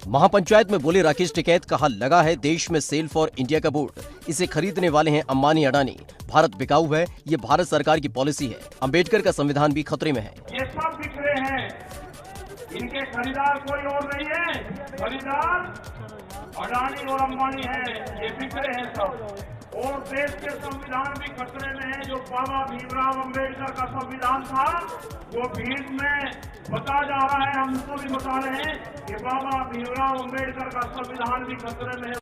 महापंचायत में बोले राकेश टिकैत, कहा लगा है देश में सेल फॉर इंडिया का बोर्ड, इसे खरीदने वाले हैं अंबानी अडानी। भारत बिकाऊ है, ये भारत सरकार की पॉलिसी है। अंबेडकर का संविधान भी खतरे में है। ये सब बिखरे हैं, इनके खरीदार कोई और नहीं है, खरीदार अडानी और अंबानी है। ये बिखरे हैं सब, और देश के संविधान भी खतरे में है। जो बाबा भीमराव अंबेडकर का संविधान था, वो भीड़ में बता जा रहा है, हम उसको भी बता रहे हैं कि बाबा भीमराव अंबेडकर का संविधान भी खतरे में है।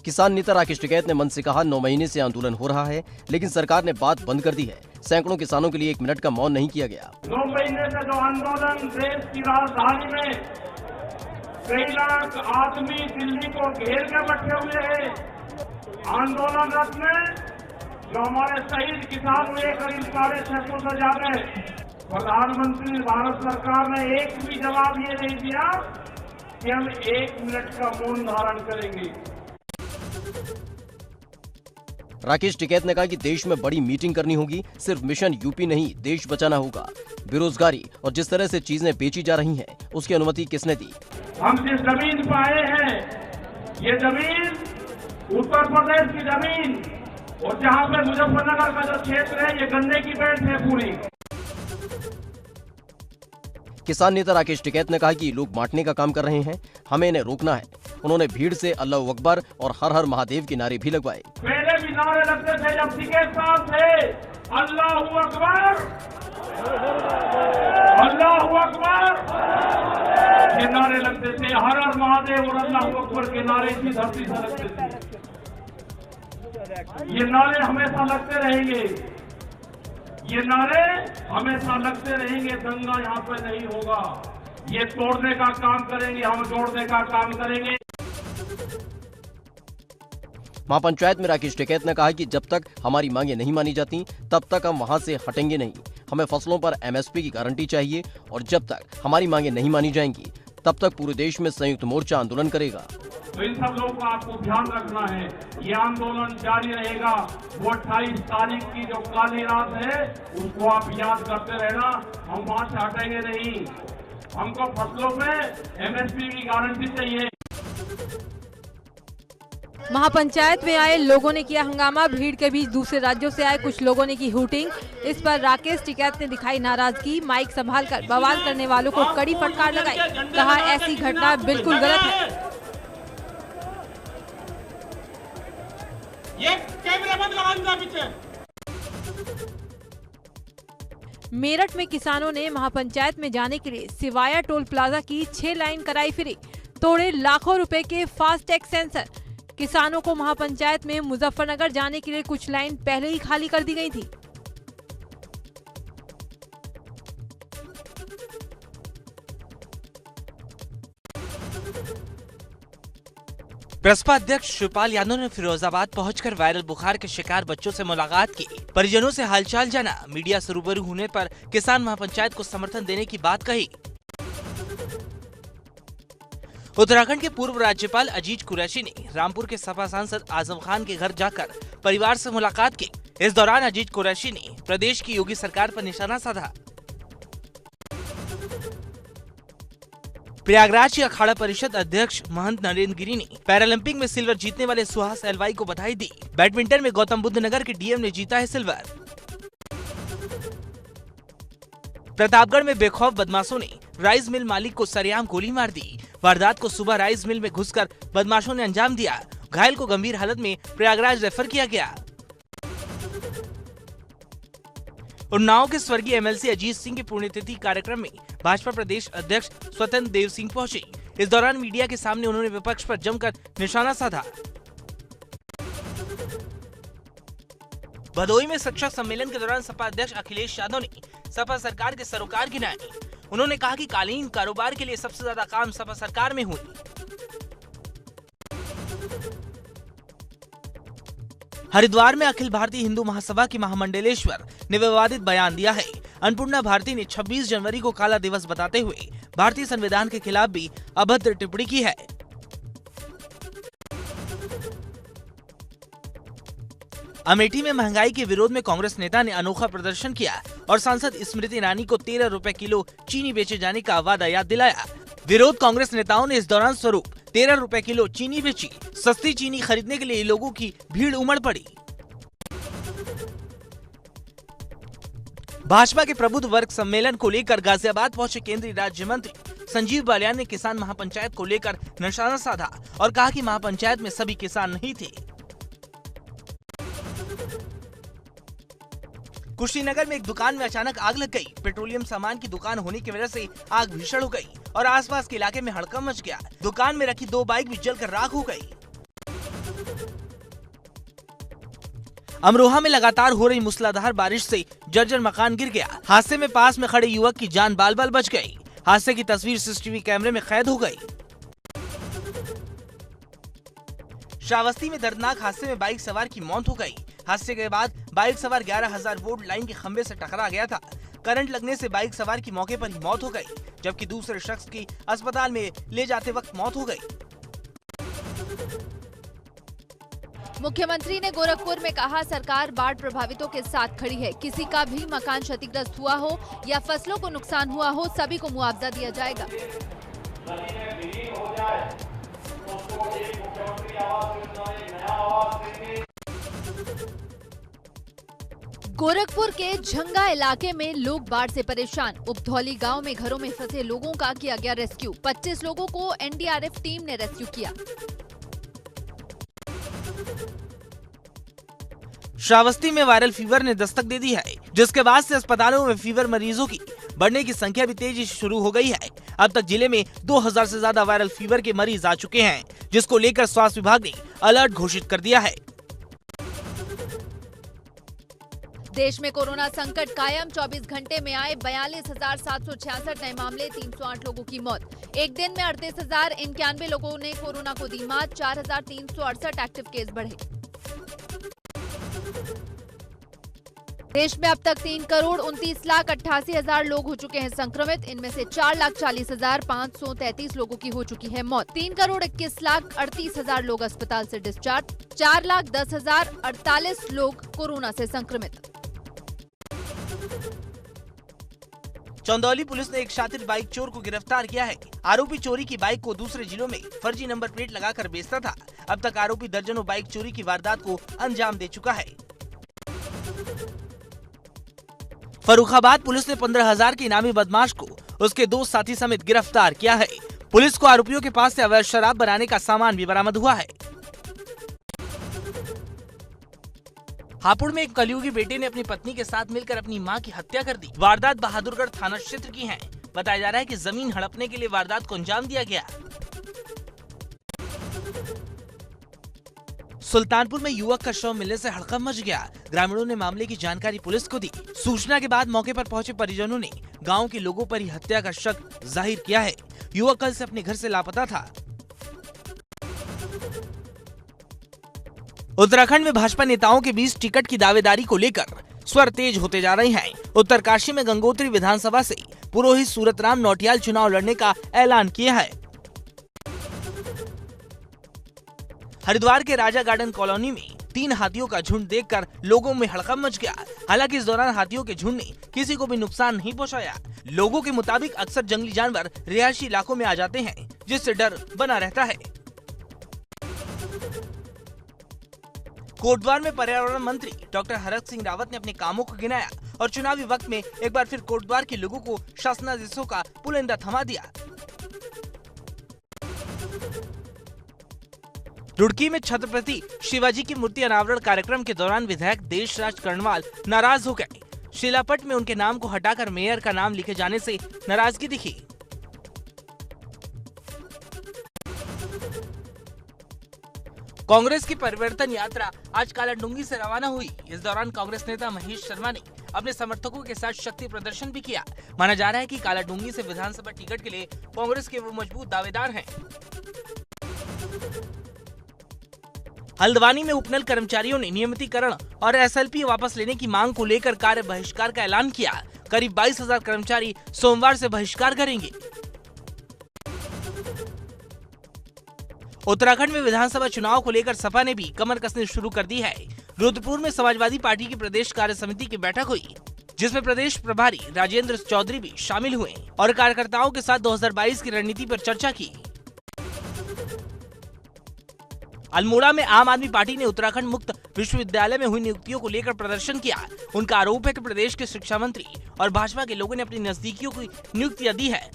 किसान नेता राकेश टिकैत ने मन से कहा 9 महीने से आंदोलन हो रहा है, लेकिन सरकार ने बात बंद कर दी है। सैकड़ों किसानों के लिए 1 मिनट का मौन नहीं किया गया। 9 महीने से जो आंदोलन देश की राजधानी में कई लाख आदमी दिल्ली को घेर के बैठे हुए हैं, आंदोलनरत में जो हमारे शहीद किसान हुए करीब 650 से ज्यादा, प्रधानमंत्री भारत सरकार ने एक भी जवाब ये नहीं दिया कि हम 1 मिनट का मौन धारण करेंगे। राकेश टिकैत ने कहा कि देश में बड़ी मीटिंग करनी होगी, सिर्फ मिशन यूपी नहीं, देश बचाना होगा। बेरोजगारी और जिस तरह से चीजें बेची जा रही हैं, उसकी अनुमति किसने दी? हम जिस जमीन पर आए हैं, ये जमीन उत्तर प्रदेश की जमीन, और जहाँ पे मुजफ्फरनगर का जो क्षेत्र है, ये गन्ने की बेल्ट है पूरी। किसान नेता राकेश टिकैत ने कहा कि लोग बांटने का काम कर रहे हैं, हमें इन्हें रोकना है। उन्होंने भीड़ से अल्लाह अकबर और हर हर महादेव के नारे भी लगवाए। पहले भी नारे लगते थे जब टिकैत साहब थे, अल्लाह अकबर, अल्लाह अकबर, ये नारे लगते थे। हर हर महादेव और अल्लाह अकबर के नारे इसी धरती से लगते थे। ये नारे हमेशा लगते रहेंगे, ये नारे हमेशा लगते रहेंगे। दंगा यहाँ पे नहीं होगा, ये तोड़ने का काम करेंगे, हम जोड़ने का काम करेंगे। महापंचायत में राकेश टिकैत ने कहा कि जब तक हमारी मांगे नहीं मानी जाती, तब तक हम वहां से हटेंगे नहीं। हमें फसलों पर MSP की गारंटी चाहिए, और जब तक हमारी मांगे नहीं मानी जाएंगी, तब तक पूरे देश में संयुक्त मोर्चा आंदोलन करेगा। तो इन सब लोगों का आपको ध्यान रखना है, ये आंदोलन जारी रहेगा। वो 28 तारीख की जो काली रात है, उसको आप याद करते रहना। हम वहां से हटेंगे नहीं, हमको फसलों में MSP की गारंटी चाहिए। महापंचायत में आए लोगों ने किया हंगामा, भीड़ के बीच दूसरे राज्यों से आए कुछ लोगों ने की हूटिंग। इस पर राकेश टिकैत ने दिखाई नाराजगी, माइक संभालकर बवाल करने वालों को कड़ी फटकार लगाई। कहा ऐसी घटना बिल्कुल गलत है। ये कैमरा बंद लगाना पीछे। मेरठ में किसानों ने महापंचायत में जाने के लिए सिवाया टोल प्लाजा की 6 लाइन कराई फ्री, तोड़े लाखों रुपए के फास्टैग सेंसर। किसानों को महापंचायत में मुजफ्फरनगर जाने के लिए कुछ लाइन पहले ही खाली कर दी गई थी। प्रसपा अध्यक्ष शिवपाल यादव ने फिरोजाबाद पहुंचकर वायरल बुखार के शिकार बच्चों से मुलाकात की, परिजनों से हालचाल जाना। मीडिया से रूबरू होने पर किसान महापंचायत को समर्थन देने की बात कही। उत्तराखंड के पूर्व राज्यपाल अजीज कुरैशी ने रामपुर के सपा सांसद आजम खान के घर जाकर परिवार से मुलाकात की। इस दौरान अजीज कुरैशी ने प्रदेश की योगी सरकार पर निशाना साधा। प्रयागराज की अखाड़ा परिषद अध्यक्ष महंत नरेंद्र गिरी ने पैरालंपिक में सिल्वर जीतने वाले सुहास एलवाई को बधाई दी। बैडमिंटन में गौतम बुद्ध नगर के डीएम ने जीता है सिल्वर। प्रतापगढ़ में बेखौफ बदमाशों ने राइस मिल मालिक को सरेआम गोली मार दी। वारदात को सुबह राइस मिल में घुसकर बदमाशों ने अंजाम दिया। घायल को गंभीर हालत में प्रयागराज रेफर किया गया। उन्नाव के स्वर्गीय MLC अजीत सिंह की पुण्यतिथि कार्यक्रम में भाजपा प्रदेश अध्यक्ष स्वतंत्र देव सिंह पहुंचे। इस दौरान मीडिया के सामने उन्होंने विपक्ष पर जमकर निशाना साधा। भदोही में शिक्षक सम्मेलन के दौरान सपा अध्यक्ष अखिलेश यादव ने सपा सरकार के सरोकार गिनाए। उन्होंने कहा कि कालीन कारोबार के लिए सबसे ज्यादा काम सपा सरकार में हुई। हरिद्वार में अखिल भारतीय हिंदू महासभा की महामंडलेश्वर ने विवादित बयान दिया है। अन्नपूर्णा भारती ने 26 जनवरी को काला दिवस बताते हुए भारतीय संविधान के खिलाफ भी अभद्र टिप्पणी की है। अमेठी में महंगाई के विरोध में कांग्रेस नेता ने अनोखा प्रदर्शन किया और सांसद स्मृति ईरानी को 13 रुपए किलो चीनी बेचे जाने का वादा याद दिलाया। विरोध कांग्रेस नेताओं ने इस दौरान स्वरूप 13 रुपए किलो चीनी बेची। सस्ती चीनी खरीदने के लिए लोगों की भीड़ उमड़ पड़ी। भाजपा के प्रबुद्ध वर्ग सम्मेलन को लेकर गाजियाबाद पहुंचे केंद्रीय राज्य मंत्री संजीव बालियान ने किसान महापंचायत को लेकर निशाना साधा और कहा कि महापंचायत में सभी किसान नहीं थे। कुशीनगर में एक दुकान में अचानक आग लग गई। पेट्रोलियम सामान की दुकान होने की वजह से आग भीषण हो गई और आसपास के इलाके में हड़कंप मच गया। दुकान में रखी 2 बाइक भी जलकर राख हो गई। अमरोहा में लगातार हो रही मूसलाधार बारिश से जर्जर मकान गिर गया। हादसे में पास में खड़े युवक की जान बाल बाल बच गई। हादसे की तस्वीर सीसीटीवी कैमरे में कैद हो गई। श्रावस्ती में दर्दनाक हादसे में बाइक सवार की मौत हो गई। हादसे के बाद बाइक सवार 11,000 वोल्ट लाइन के खंभे से टकरा गया था। करंट लगने से बाइक सवार की मौके पर ही मौत हो गई, जबकि दूसरे शख्स की अस्पताल में ले जाते वक्त मौत हो गई। मुख्यमंत्री ने गोरखपुर में कहा, सरकार बाढ़ प्रभावितों के साथ खड़ी है। किसी का भी मकान क्षतिग्रस्त हुआ हो या फसलों को नुकसान हुआ हो, सभी को मुआवजा दिया जाएगा। गोरखपुर के झंगा इलाके में लोग बाढ़ से परेशान। उपधौली गांव में घरों में फंसे लोगों का किया गया रेस्क्यू। 25 लोगों को एनडीआरएफ टीम ने रेस्क्यू किया। श्रावस्ती में वायरल फीवर ने दस्तक दे दी है, जिसके बाद से अस्पतालों में फीवर मरीजों की बढ़ने की संख्या भी तेजी से शुरू हो गई है। अब तक जिले में 2000 से ज्यादा वायरल फीवर के मरीज आ चुके हैं, जिसको लेकर स्वास्थ्य विभाग ने अलर्ट घोषित कर दिया है। देश में कोरोना संकट कायम। 24 घंटे में आए 42,766 नए मामले, 308 लोगों की मौत। एक दिन में 38,091 लोगों ने कोरोना को दी मात। 4,368 एक्टिव केस बढ़े। देश में अब तक 3,29,88,000 लोग हो चुके हैं संक्रमित। इनमें से 4,40,533 लोगों की हो चुकी है मौत। 3,21,38,000 लोग अस्पताल से डिस्चार्ज। 4,10,048 लोग कोरोना से संक्रमित। चंदौली पुलिस ने एक शातिर बाइक चोर को गिरफ्तार किया है। आरोपी चोरी की बाइक को दूसरे जिलों में फर्जी नंबर प्लेट लगाकर बेचता था। अब तक आरोपी दर्जनों बाइक चोरी की वारदात को अंजाम दे चुका है। फर्रुखाबाद पुलिस ने 15,000 के इनामी बदमाश को उसके 2 साथी समेत गिरफ्तार किया है। पुलिस को आरोपियों के पास से अवैध शराब बनाने का सामान भी बरामद हुआ है। हापुड़ में एक कलयुगी बेटे ने अपनी पत्नी के साथ मिलकर अपनी मां की हत्या कर दी। वारदात बहादुरगढ़ थाना क्षेत्र की है। बताया जा रहा है कि जमीन हड़पने के लिए वारदात को अंजाम दिया गया। सुल्तानपुर में युवक का शव मिलने से हड़कंप मच गया। ग्रामीणों ने मामले की जानकारी पुलिस को दी। सूचना के बाद मौके पर पहुंचे परिजनों ने गांव के लोगों पर ही हत्या का शक जाहिर किया है। युवक कल से अपने घर से लापता था। उत्तराखंड में भाजपा नेताओं के बीच टिकट की दावेदारी को लेकर स्वर तेज होते जा रहे हैं। उत्तरकाशी में गंगोत्री विधानसभा से पुरोहित सूरतराम नौटियाल चुनाव लड़ने का ऐलान किया है। हरिद्वार के राजा गार्डन कॉलोनी में 3 हाथियों का झुंड देखकर लोगों में हड़कंप मच गया। हालांकि इस दौरान हाथियों के झुंड ने किसी को भी नुकसान नहीं पहुंचाया। लोगों के मुताबिक अक्सर जंगली जानवर रिहायशी इलाकों में आ जाते हैं, जिससे डर बना रहता है। कोटद्वार में पर्यावरण मंत्री डॉक्टर हरक सिंह रावत ने अपने कामों को गिनाया और चुनावी वक्त में एक बार फिर कोटद्वार के लोगों को शासनादेशों का पुलिंदा थमा दिया। रुड़की में छत्रपति शिवाजी की मूर्ति अनावरण कार्यक्रम के दौरान विधायक देशराज कर्णवाल नाराज हो गए। शिलापट में उनके नाम को हटाकर मेयर का नाम लिखे जाने से नाराजगी दिखी। कांग्रेस की परिवर्तन यात्रा आज कालाडूंगी से रवाना हुई। इस दौरान कांग्रेस नेता महेश शर्मा ने अपने समर्थकों के साथ शक्ति प्रदर्शन भी किया। माना जा रहा है कि कालाडूंगी से विधानसभा टिकट के लिए कांग्रेस के वो मजबूत दावेदार हैं। हल्द्वानी में उपनल कर्मचारियों ने नियमितीकरण और एसएलपी वापस लेने की मांग को लेकर कार्य बहिष्कार का ऐलान किया। करीब 22,000 कर्मचारी सोमवार से बहिष्कार करेंगे। उत्तराखंड में विधानसभा चुनाव को लेकर सपा ने भी कमर कसनी शुरू कर दी है। रुद्रपुर में समाजवादी पार्टी की प्रदेश कार्य समिति की बैठक हुई, जिसमें प्रदेश प्रभारी राजेंद्र चौधरी भी शामिल हुए और कार्यकर्ताओं के साथ 2022 की रणनीति पर चर्चा की। अल्मोड़ा में आम आदमी पार्टी ने उत्तराखंड मुक्त विश्वविद्यालय में हुई नियुक्तियों को लेकर प्रदर्शन किया। उनका आरोप है कि प्रदेश के शिक्षा मंत्री और भाजपा के लोगों ने अपनी नजदीकियों को नियुक्तियां दी है।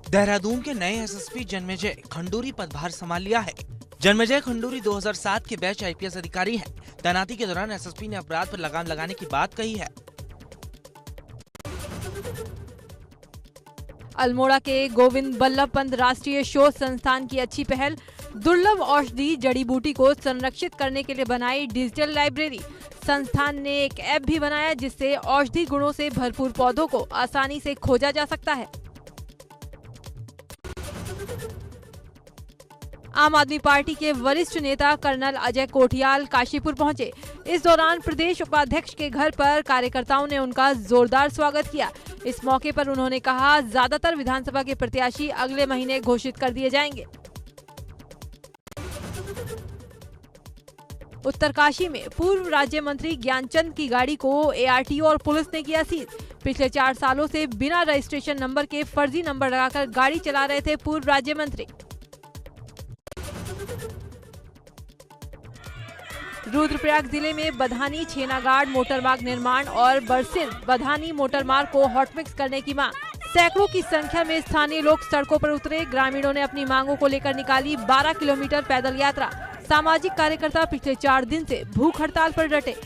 देहरादून के नए एसएसपी जन्मेजय खंडूरी पदभार संभाल लिया है। जन्मेजय खंडूरी 2007 के बैच आईपीएस अधिकारी हैं। तैनाती के दौरान एसएसपी ने अपराध पर लगाम लगाने की बात कही है। अल्मोड़ा के गोविंद बल्लभ पंत राष्ट्रीय शोध संस्थान की अच्छी पहल, दुर्लभ औषधि जड़ी बूटी को संरक्षित करने के लिए बनाई डिजिटल लाइब्रेरी। संस्थान ने एक ऐप भी बनाया जिससे औषधि गुणों से भरपूर पौधों को आसानी से खोजा जा सकता है। आम आदमी पार्टी के वरिष्ठ नेता कर्नल अजय कोठियाल काशीपुर पहुंचे। इस दौरान प्रदेश उपाध्यक्ष के घर पर कार्यकर्ताओं ने उनका जोरदार स्वागत किया। इस मौके पर उन्होंने कहा, ज्यादातर विधानसभा के प्रत्याशी अगले महीने घोषित कर दिए जाएंगे। उत्तरकाशी में पूर्व राज्य मंत्री ज्ञानचंद की गाड़ी को एआरटीओ और पुलिस ने किया सीज। पिछले 4 सालों से बिना रजिस्ट्रेशन नंबर के फर्जी नंबर लगाकर गाड़ी चला रहे थे पूर्व राज्य मंत्री। रुद्रप्रयाग जिले में बधानी छेनागाड़ मोटरमार्ग निर्माण और बरसिन बधानी मोटरमार्ग को हॉटमिक्स करने की मांग। सैकड़ों की संख्या में स्थानीय लोग सड़कों पर उतरे। ग्रामीणों ने अपनी मांगों को लेकर निकाली 12 किलोमीटर पैदल यात्रा। सामाजिक कार्यकर्ता पिछले 4 दिन से भूख हड़ताल पर डटे।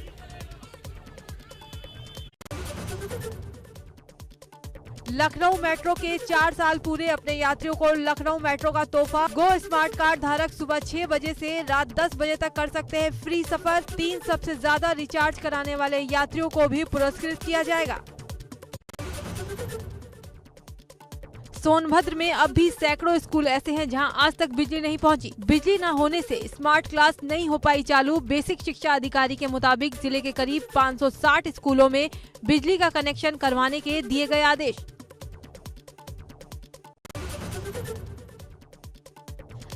लखनऊ मेट्रो के 4 साल पूरे, अपने यात्रियों को लखनऊ मेट्रो का तोहफा। गो स्मार्ट कार्ड धारक सुबह 6 बजे से रात 10 बजे तक कर सकते हैं फ्री सफर। 3 सबसे ज्यादा रिचार्ज कराने वाले यात्रियों को भी पुरस्कृत किया जाएगा। सोनभद्र में अब भी सैकड़ों स्कूल ऐसे हैं जहां आज तक बिजली नहीं पहुंची। बिजली न होने से स्मार्ट क्लास नहीं हो पाई चालू। बेसिक शिक्षा अधिकारी के मुताबिक जिले के करीब 560 स्कूलों में बिजली का कनेक्शन करवाने के दिए गए आदेश।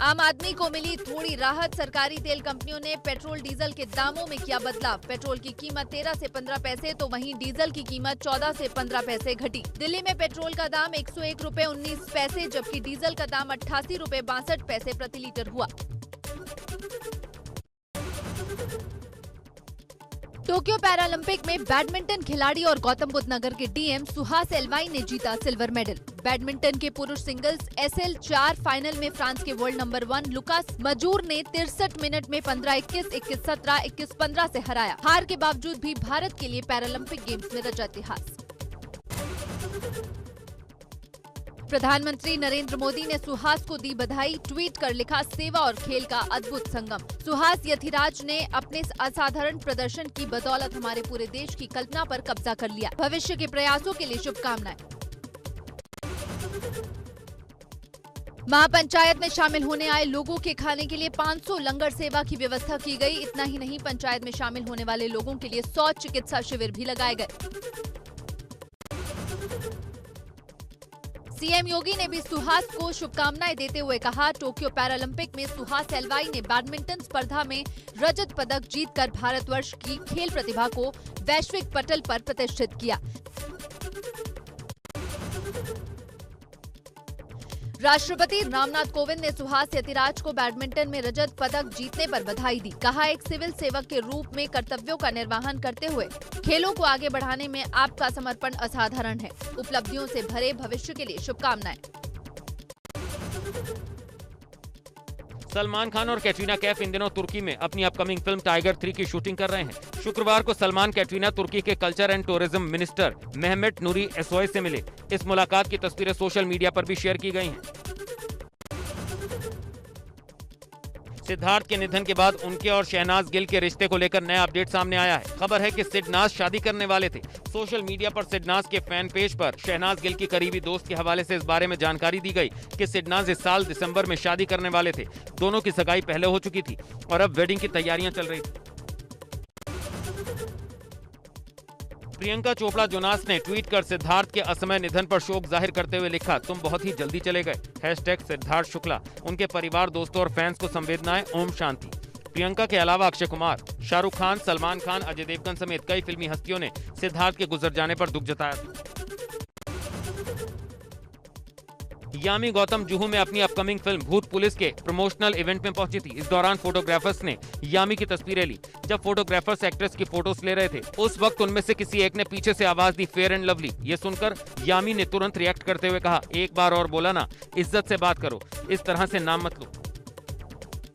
आम आदमी को मिली थोड़ी राहत। सरकारी तेल कंपनियों ने पेट्रोल डीजल के दामों में किया बदलाव। पेट्रोल की कीमत 13 से 15 पैसे तो वहीं डीजल की कीमत 14 से 15 पैसे घटी। दिल्ली में पेट्रोल का दाम 101 रुपए 19 पैसे जबकि डीजल का दाम 88 रुपए 62 पैसे प्रति लीटर हुआ। टोक्यो पैरालंपिक में बैडमिंटन खिलाड़ी और गौतम बुद्ध नगर के डीएम सुहास एलवाई ने जीता सिल्वर मेडल। बैडमिंटन के पुरुष सिंगल्स SL4 फाइनल में फ्रांस के वर्ल्ड नंबर 1 लुकास मजूर ने 63 मिनट में 15-21, 21-17, 21-15 से हराया। हार के बावजूद भी भारत के लिए पैरालंपिक गेम्स में रचा इतिहास। प्रधानमंत्री नरेंद्र मोदी ने सुहास को दी बधाई। ट्वीट कर लिखा, सेवा और खेल का अद्भुत संगम। सुहास यथिराज ने अपने असाधारण प्रदर्शन की बदौलत हमारे पूरे देश की कल्पना पर कब्जा कर लिया। भविष्य के प्रयासों के लिए शुभकामनाएं। महापंचायत में शामिल होने आए लोगों के खाने के लिए 500 लंगर सेवा की व्यवस्था की गई। इतना ही नहीं, पंचायत में शामिल होने वाले लोगों के लिए 100 चिकित्सा शिविर भी लगाए गए। सीएम योगी ने भी सुहास को शुभकामनाएं देते हुए कहा, टोक्यो पैरालंपिक में सुहास एलवाई ने बैडमिंटन स्पर्धा में रजत पदक जीतकर भारतवर्ष की खेल प्रतिभा को वैश्विक पटल पर प्रतिष्ठित किया। राष्ट्रपति रामनाथ कोविंद ने सुहास यतिराज को बैडमिंटन में रजत पदक जीतने पर बधाई दी। कहा, एक सिविल सेवक के रूप में कर्तव्यों का निर्वहन करते हुए खेलों को आगे बढ़ाने में आपका समर्पण असाधारण है। उपलब्धियों से भरे भविष्य के लिए शुभकामनाएं। सलमान खान और कैटरीना कैफ इन दिनों तुर्की में अपनी अपकमिंग फिल्म टाइगर 3 की शूटिंग कर रहे हैं। शुक्रवार को सलमान कैटरीना तुर्की के culture and tourism minister Mehmet Nuri Ersoy से मिले। इस मुलाकात की तस्वीरें सोशल मीडिया पर भी शेयर की गई हैं। सिद्धार्थ के निधन के बाद उनके और शहनाज गिल के रिश्ते को लेकर नया अपडेट सामने आया है। खबर है कि सिडनाज शादी करने वाले थे। सोशल मीडिया पर सिडनाज के फैन पेज पर शहनाज गिल की करीबी दोस्त के हवाले से इस बारे में जानकारी दी गई कि सिडनाज इस साल दिसंबर में शादी करने वाले थे। दोनों की सगाई पहले हो चुकी थी और अब वेडिंग की तैयारियां चल रही थी। प्रियंका चोपड़ा जोनास ने ट्वीट कर सिद्धार्थ के असमय निधन पर शोक जाहिर करते हुए लिखा, तुम बहुत ही जल्दी चले गए। #सिद्धार्थ शुक्ला। उनके परिवार, दोस्तों और फैंस को संवेदनाएं। ओम शांति। प्रियंका के अलावा अक्षय कुमार, शाहरुख खान, सलमान खान, अजय देवगन समेत कई फिल्मी हस्तियों ने सिद्धार्थ के गुजर जाने पर दुख जताया था। यामी गौतम जुहू में अपनी अपकमिंग फिल्म भूत पुलिस के प्रमोशनल इवेंट में पहुंची थी। इस दौरान फोटोग्राफर्स ने यामी की तस्वीरें ली। जब फोटोग्राफर्स एक्ट्रेस की फोटोज ले रहे थे, उस वक्त उनमें से किसी एक ने पीछे से आवाज दी, फेयर एंड लवली। ये सुनकर यामी ने तुरंत रिएक्ट करते हुए कहा, एक बार और बोला ना, इज्जत से बात करो, इस तरह से नाम मत लो।